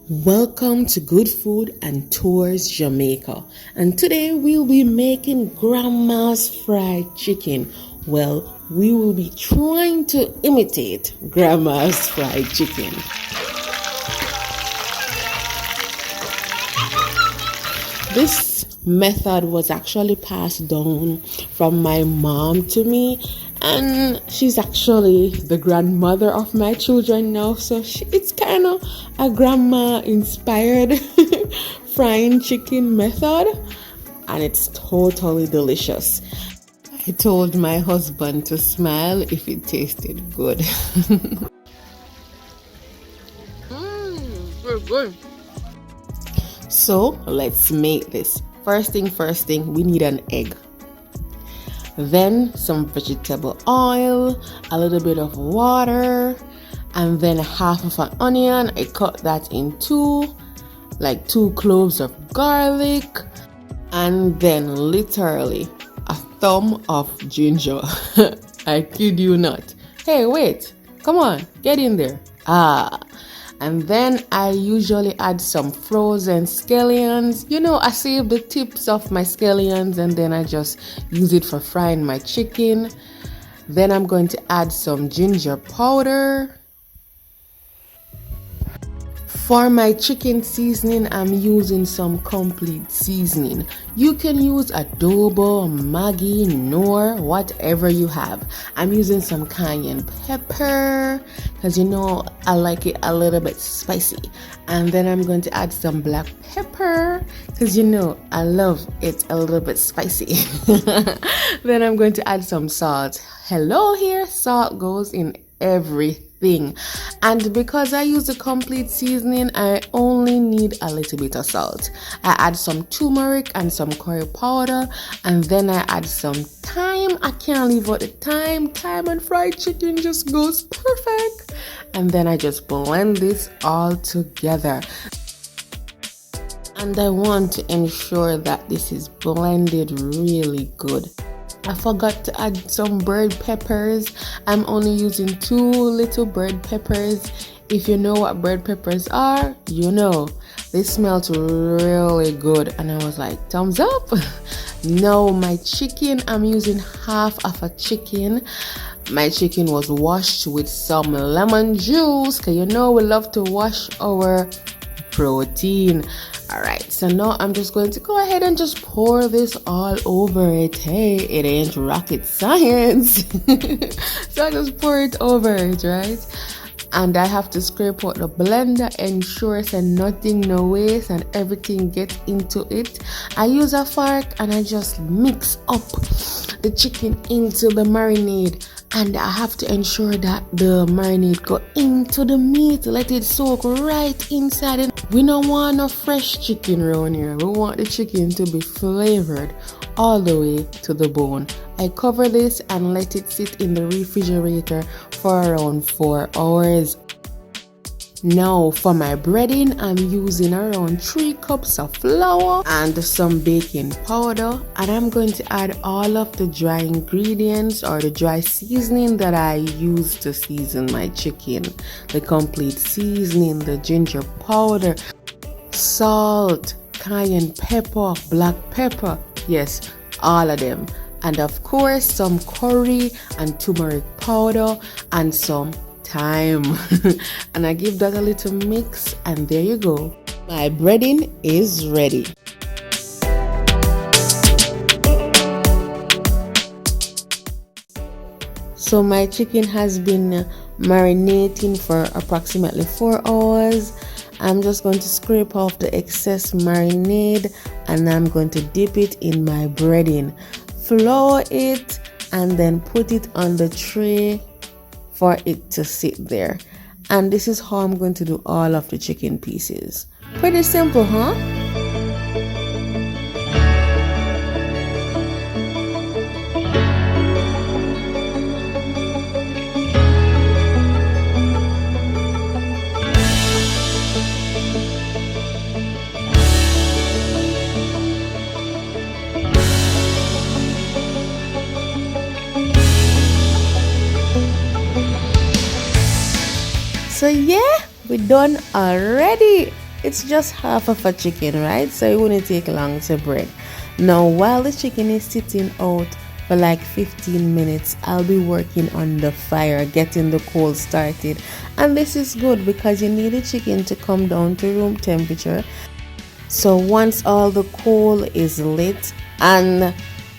Welcome to Good Food and Tours Jamaica, and today we'll be making grandma's fried chicken. Well, we will be trying to imitate grandma's fried chicken. This method was actually passed down from my mom to me, and she's actually the grandmother of my children now, so it's kind of a grandma inspired frying chicken method, and it's totally delicious. I told my husband to smile if it tasted good. Good. So let's make this. First thing, we need an egg. Then some vegetable oil, a little bit of water, and then half of an onion. I cut that in two, like 2 cloves of garlic, and then literally a thumb of ginger. I kid you not. Hey, wait, come on, get in there. And then I usually add some frozen scallions. I save the tips of my scallions and then I just use it for frying my chicken. Then I'm going to add some ginger powder. For my chicken seasoning, I'm using some complete seasoning. You can use adobo, maggi, knorr, whatever you have. I'm using some cayenne pepper because I like it a little bit spicy. And then I'm going to add some black pepper because I love it a little bit spicy. Then I'm going to add some salt. Hello here, salt goes in everything. And because I use the complete seasoning, I only need a little bit of salt. I add some turmeric and some curry powder, and then I add some thyme. I can't leave out the thyme. Thyme and fried chicken just goes perfect. And then I just blend this all together. And I want to ensure that this is blended really good. I forgot to add some bird peppers. I'm only using 2 little bird peppers. If you know what bird peppers are, they smelled really good, and I was like, thumbs up. Now my chicken, I'm using half of a chicken. My chicken was washed with some lemon juice, because we love to wash our protein. Alright, so now I'm just going to go ahead and just pour this all over it. Hey, it ain't rocket science. So I just pour it over it, right? And I have to scrape out the blender, ensure that nothing no waste and everything gets into it. I use a fork and I just mix up the chicken into the marinade. And I have to ensure that the marinade go into the meat, let it soak right inside it. We don't want no fresh chicken around here. We want the chicken to be flavored all the way to the bone. I cover this and let it sit in the refrigerator for around 4 hours. Now for my breading, I'm using around 3 cups of flour and some baking powder, and I'm going to add all of the dry ingredients or the dry seasoning that I use to season my chicken. The complete seasoning, the ginger powder, salt, cayenne pepper, black pepper, yes, all of them. And of course some curry and turmeric powder and some thyme. And I give that a little mix, and there you go. My breading is ready. So my chicken has been marinating for approximately 4 hours. I'm just going to scrape off the excess marinade and I'm going to dip it in my breading, flour it, and then put it on the tray for it to sit there. And this is how I'm going to do all of the chicken pieces. Pretty simple, huh? So yeah, we're done already. it's just half of a chicken, right? So it wouldn't take long to bread. Now while the chicken is sitting out for like 15 minutes, I'll be working on the fire, getting the coal started. And this is good because you need the chicken to come down to room temperature. So once all the coal is lit and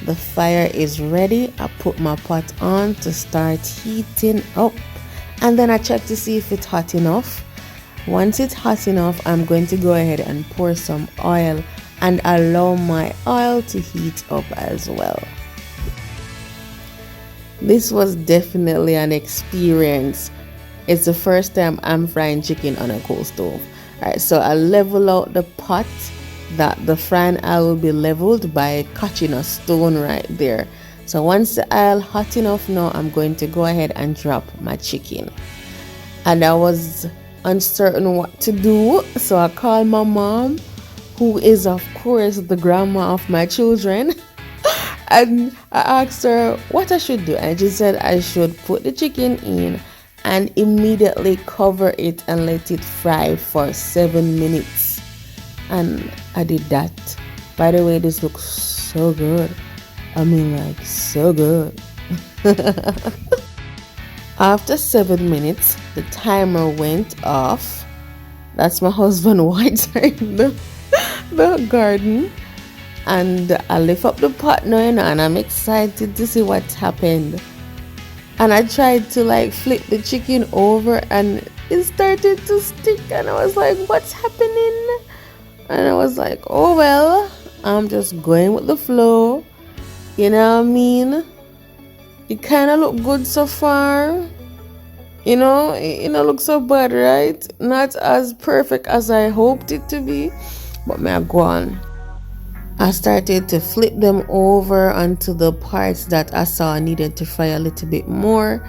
the fire is ready, I put my pot on to start heating up, and then I check to see if it's hot enough. Once it's hot enough, I'm going to go ahead and pour some oil and allow my oil to heat up as well. This was definitely an experience. It's the first time I'm frying chicken on a coal stove. Alright, so I level out the pot, that the frying oil will be leveled by catching a stone right there. So once the oil hot enough, now I'm going to go ahead and drop my chicken. And I was uncertain what to do, so I called my mom, who is of course the grandma of my children, and I asked her what I should do, and she said I should put the chicken in and immediately cover it and let it fry for 7 minutes. And I did that. By the way, this looks so good. I mean, like, so good. After 7 minutes, the timer went off. That's my husband watering the garden. And I lift up the pot now, and I'm excited to see what's happened. And I tried to like flip the chicken over and it started to stick, and I was like, what's happening? And I was like, oh well, I'm just going with the flow, you know what I mean? It kind of look good so far, you know, it don't look so bad, right? Not as perfect as I hoped it to be, but may I go on. I started to flip them over onto the parts that I saw needed to fry a little bit more.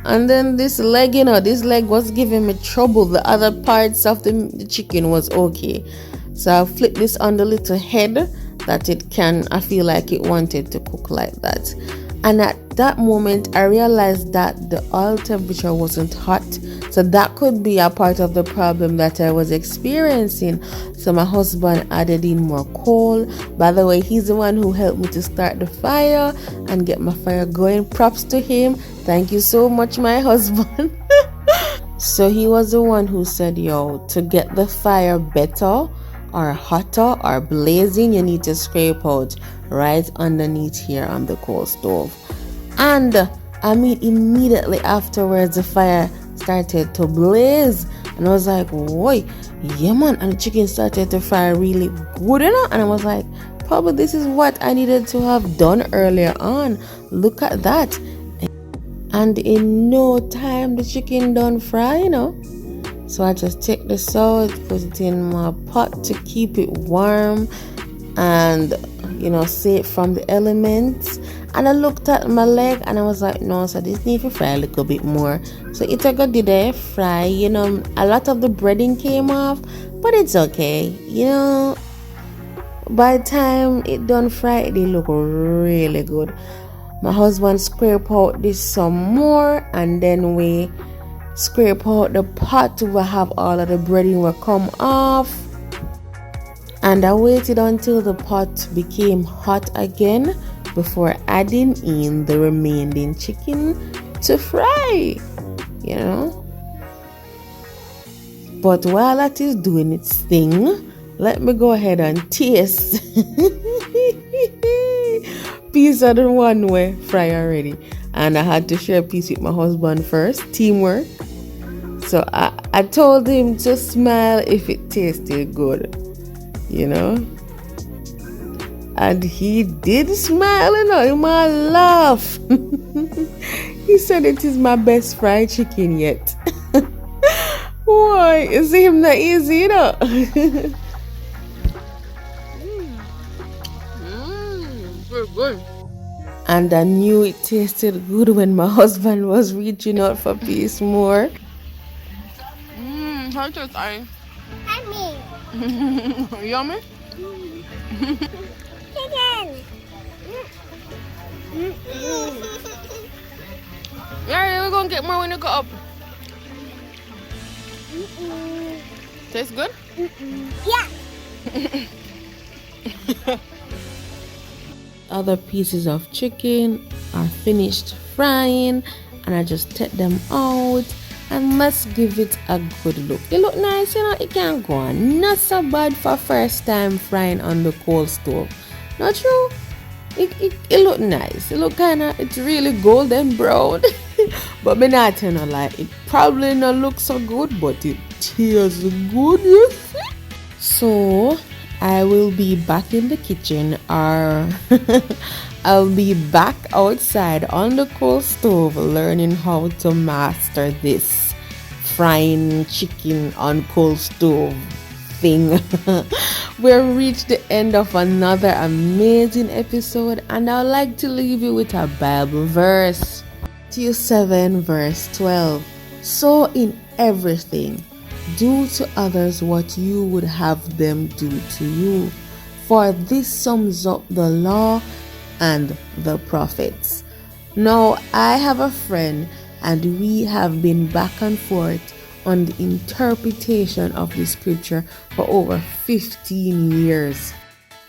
And then this leg, you know, this leg was giving me trouble. The other parts of the chicken was okay. So I flipped this on the little head that it can, I feel like it wanted to cook like that. And at that moment, I realized that the oil temperature wasn't hot. So that could be a part of the problem that I was experiencing. So my husband added in more coal. By the way, he's the one who helped me to start the fire and get my fire going. Props to him. Thank you so much, my husband. So he was the one who said, yo, to get the fire better or hotter or blazing, you need to scrape out right underneath here on the coal stove. And I mean, immediately afterwards the fire started to blaze, and I was like, whoa, yeah man, and the chicken started to fry really good, you know? And I was like, probably this is what I needed to have done earlier on. Look at that. And in no time the chicken done fry, you know. So I just take this out, put it in my pot to keep it warm and, you know, save from the elements. And I looked at my leg and I was like, no, so this needs to fry a little bit more. So it took a good fry, you know, a lot of the breading came off, but it's okay, you know. By the time it done fry, it look really good. My husband scrape out this some more, and then we scrape out the pot to have all of the breading will come off. And I waited until the pot became hot again before adding in the remaining chicken to fry, you know. But while that is doing its thing, let me go ahead and taste. Piece of the one way fry already, and I had to share a piece with my husband first. Teamwork. So I told him to smile if it tasted good, you know. And he did smile, you know, he might laugh. He said it is my best fried chicken yet. Why? Is him not easy, you know? Very good. And I knew it tasted good when my husband was reaching out for a piece more. How does it taste? Yummy. Yummy? Yeah, we're gonna get more when you go up. Tastes good? Yeah. Other pieces of chicken are finished frying, and I just take them out and let's give it a good look. It look nice, you know, it can go on. Not so bad for first time frying on the coal stove. Not true? It look nice. It look kinda, it's really golden brown. But me not tell no lie, it probably not look so good, but it tastes good, you see? So I will be back in the kitchen, or I'll be back outside on the coal stove learning how to master this frying chicken on coal stove thing. We've reached the end of another amazing episode, and I'd like to leave you with a Bible verse. Matthew 7 verse 12. So in everything, do to others what you would have them do to you, for this sums up the law and the prophets. Now I have a friend, and we have been back and forth on the interpretation of the scripture for over 15 years.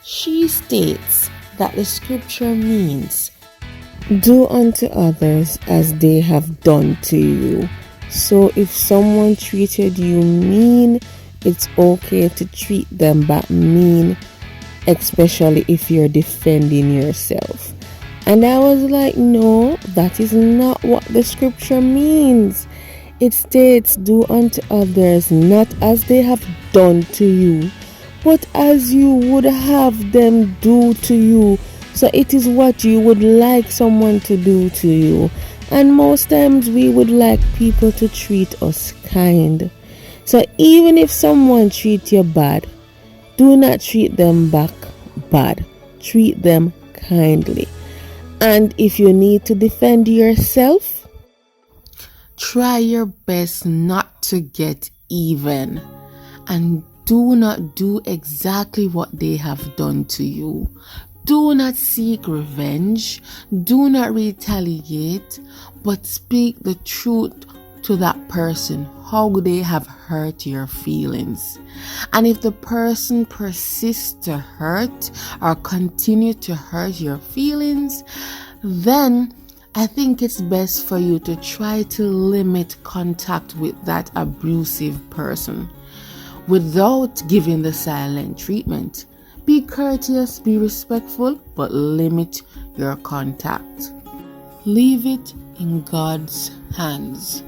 She states that the scripture means, do unto others as they have done to you. So if someone treated you mean, it's okay to treat them back mean, especially if you're defending yourself. And I was like, no, that is not what the scripture means. It states, do unto others not as they have done to you, but as you would have them do to you. So it is what you would like someone to do to you. And most times we would like people to treat us kind. So even if someone treats you bad, do not treat them back bad. Treat them kindly. And if you need to defend yourself, try your best not to get even. And do not do exactly what they have done to you. Do not seek revenge. Do not retaliate, but speak the truth to that person, how they have hurt your feelings. And if the person persists to hurt or continue to hurt your feelings, then I think it's best for you to try to limit contact with that abusive person without giving the silent treatment. Be courteous, be respectful, but limit your contact. Leave it in God's hands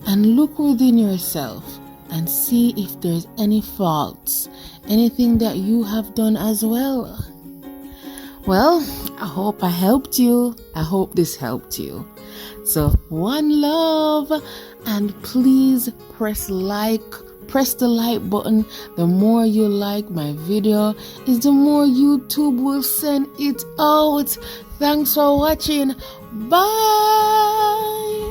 and look within yourself and see if there's any faults, anything that you have done as well. Well, I hope I helped you. I hope this helped you. So one love, and please press the like button. The more you like my video is the more YouTube will send it out. Thanks for watching. Bye.